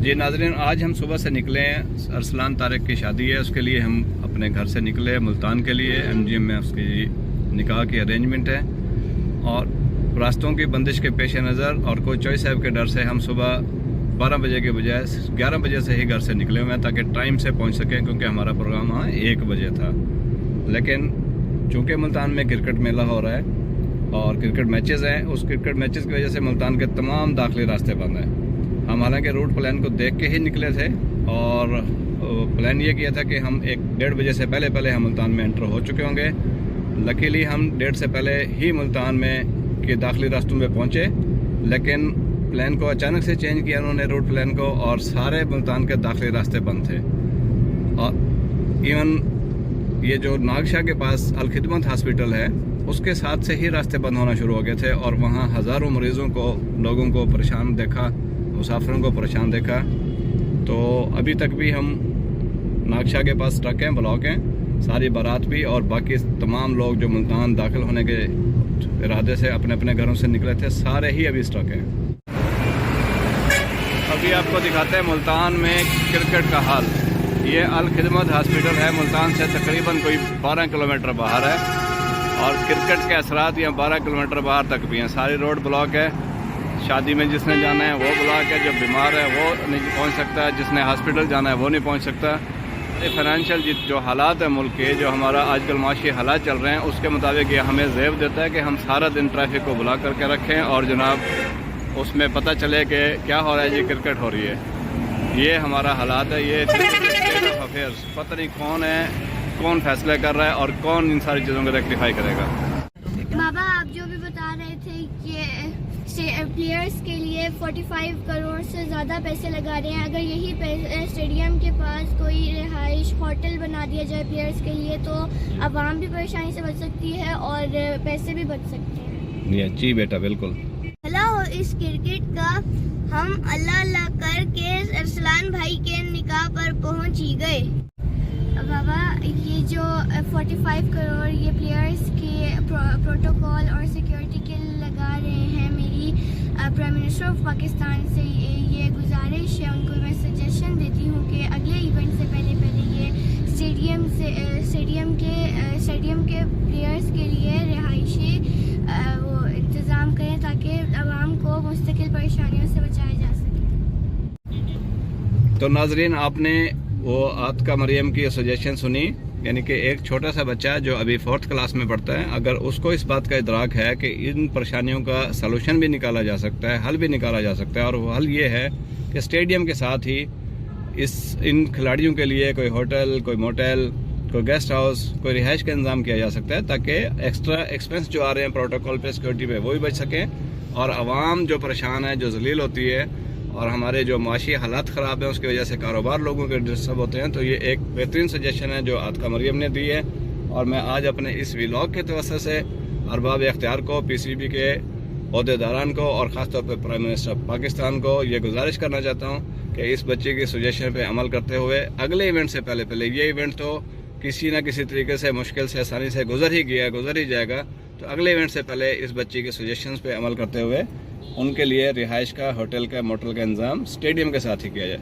جی ناظرین، آج ہم صبح سے نکلے ہیں، ارسلان طارق کی شادی ہے، اس کے لیے ہم اپنے گھر سے نکلے ملتان کے لیے۔ MGM میں اس کی نکاح کی ارینجمنٹ ہے، اور راستوں کی بندش کے پیش نظر اور کوئی چوئی صاحب کے ڈر سے ہم صبح 12 بجے کے بجائے 11 بجے سے ہی گھر سے نکلے ہوئے ہیں تاکہ ٹائم سے پہنچ سکیں، کیونکہ ہمارا پروگرام 1 بجے تھا۔ لیکن چونکہ ملتان میں کرکٹ میلہ ہو رہا ہے اور کرکٹ میچز ہیں، اس کرکٹ میچز کی وجہ سے ملتان کے تمام داخلی راستے بند ہیں۔ ہم حالانکہ روٹ پلان کو دیکھ کے ہی نکلے تھے، اور پلان یہ کیا تھا کہ ہم 1-1.5 بجے سے پہلے ہم ملتان میں انٹر ہو چکے ہوں گے۔ لکیلی ہم 1:30 سے پہلے ہی ملتان میں کے داخلی راستوں میں پہنچے، لیکن پلان کو اچانک سے چینج کیا انہوں نے، روٹ پلان کو، اور سارے ملتان کے داخلی راستے بند تھے۔ اور ایون یہ جو ناگشاہ کے پاس الخدمت ہاسپٹل ہے، اس کے ساتھ سے ہی راستے بند ہونا شروع ہو گئے تھے، اور وہاں ہزاروں مریضوں کو، لوگوں کو پریشان دیکھا، مسافروں کو پریشان دیکھا۔ تو ابھی تک بھی ہم ناگشاہ کے پاس اسٹک ہیں، بلاک ہیں، ساری بارات بھی اور باقی تمام لوگ جو ملتان داخل ہونے کے ارادے سے اپنے اپنے گھروں سے نکلے تھے، سارے ہی ابھی اسٹک ہیں۔ ابھی آپ کو دکھاتے ہیں ملتان میں کرکٹ کا حال۔ یہ الخدمت ہاسپٹل ہے، ملتان سے تقریباً کوئی 12 کلومیٹر باہر ہے، اور کرکٹ کے اثرات یہاں 12 کلومیٹر باہر تک بھی ہیں۔ ساری روڈ بلاک ہے، شادی میں جس نے جانا ہے وہ بلاک ہے، جو بیمار ہے وہ نہیں پہنچ سکتا ہے، جس نے ہاسپٹل جانا ہے وہ نہیں پہنچ سکتا۔ یہ فائنینشیل جو حالات ہیں ملک کے، جو ہمارا آج کل معاشی حالات چل رہے ہیں، اس کے مطابق یہ ہمیں زیب دیتا ہے کہ ہم سارا دن ٹریفک کو بلاک کر کے رکھیں، اور جناب اس میں پتہ چلے کہ کیا ہو رہا ہے، یہ کرکٹ ہو رہی ہے۔ یہ ہمارا حالات ہے، یہ اسٹیٹ آف افیئرس، پتہ نہیں کون ہے، کون فیصلے کر رہا ہے اور کون ان ساری چیزوں کو ریکٹیفائی کرے گا۔ بابا آپ جو بھی بتا رہے تھے کہ پلیئرز کے لیے 45 کروڑ سے زیادہ پیسے لگا رہے ہیں، اگر یہی اسٹیڈیم کے پاس کوئی رہائش ہوٹل بنا دیا جائے پلیئرز کے لیے تو عوام بھی پریشانی سے بچ سکتی ہے اور پیسے بھی بچ سکتے ہیں۔ جی بیٹا، بالکل۔ اس کرکٹ کا ہم اللہ کر کے ارسلان بھائی کے نکاح پر پہنچ ہی گئے۔ بابا یہ جو 45 کروڑ یہ پلیئرز کے پروٹوکول اور سیکیورٹی کے لگا رہے ہیں، میری پرائم منسٹر آف پاکستان سے یہ گزارش ہے، ان کو میں سجیشن دیتی ہوں کہ اگلے ایونٹ سے پہلے یہ اسٹیڈیم کے پلیئرز کے لیے رہائشی وہ انتظام کریں تاکہ عوام کو مستقل پریشانیوں سے بچایا جا سکے۔ تو ناظرین، آپ نے وہ عاتقہ مریم کی سجیشن سنی، یعنی کہ ایک چھوٹا سا بچہ جو ابھی 4th کلاس میں پڑھتا ہے، اگر اس کو اس بات کا ادراک ہے کہ ان پریشانیوں کا سلوشن بھی نکالا جا سکتا ہے، حل بھی نکالا جا سکتا ہے، اور وہ حل یہ ہے کہ اسٹیڈیم کے ساتھ ہی ان کھلاڑیوں کے لیے کوئی ہوٹل، کوئی موٹل، کوئی گیسٹ ہاؤس، کوئی رہائش کا انتظام کیا جا سکتا ہے، تاکہ ایکسٹرا ایکسپنس جو آ رہے ہیں پروٹوکول پہ، سیکورٹی پہ، وہ بھی بچ سکیں، اور عوام جو پریشان ہے، جو ذلیل ہوتی ہے، اور ہمارے جو معاشی حالات خراب ہیں اس کی وجہ سے کاروبار لوگوں کے ڈسٹرب ہوتے ہیں۔ تو یہ ایک بہترین سجیشن ہے جو عاتقہ مریم نے دی ہے، اور میں آج اپنے اس ولاگ کے توسط سے ارباب اختیار کو، PCB کے عہدیداران کو، اور خاص طور پہ پرائم منسٹر آف پاکستان کو یہ گزارش کرنا چاہتا ہوں کہ اس بچے کی سجیشن پہ عمل کرتے ہوئے اگلے ایونٹ سے پہلے یہ ایونٹ تو کسی نہ کسی طریقے سے مشکل سے آسانی سے گزر ہی جائے گا، تو اگلے ایونٹ سے پہلے اس بچی کے سجیشنز پہ عمل کرتے ہوئے ان کے لیے رہائش کا، ہوٹل کا، موٹل کا انتظام اسٹیڈیم کے ساتھ ہی کیا جائے۔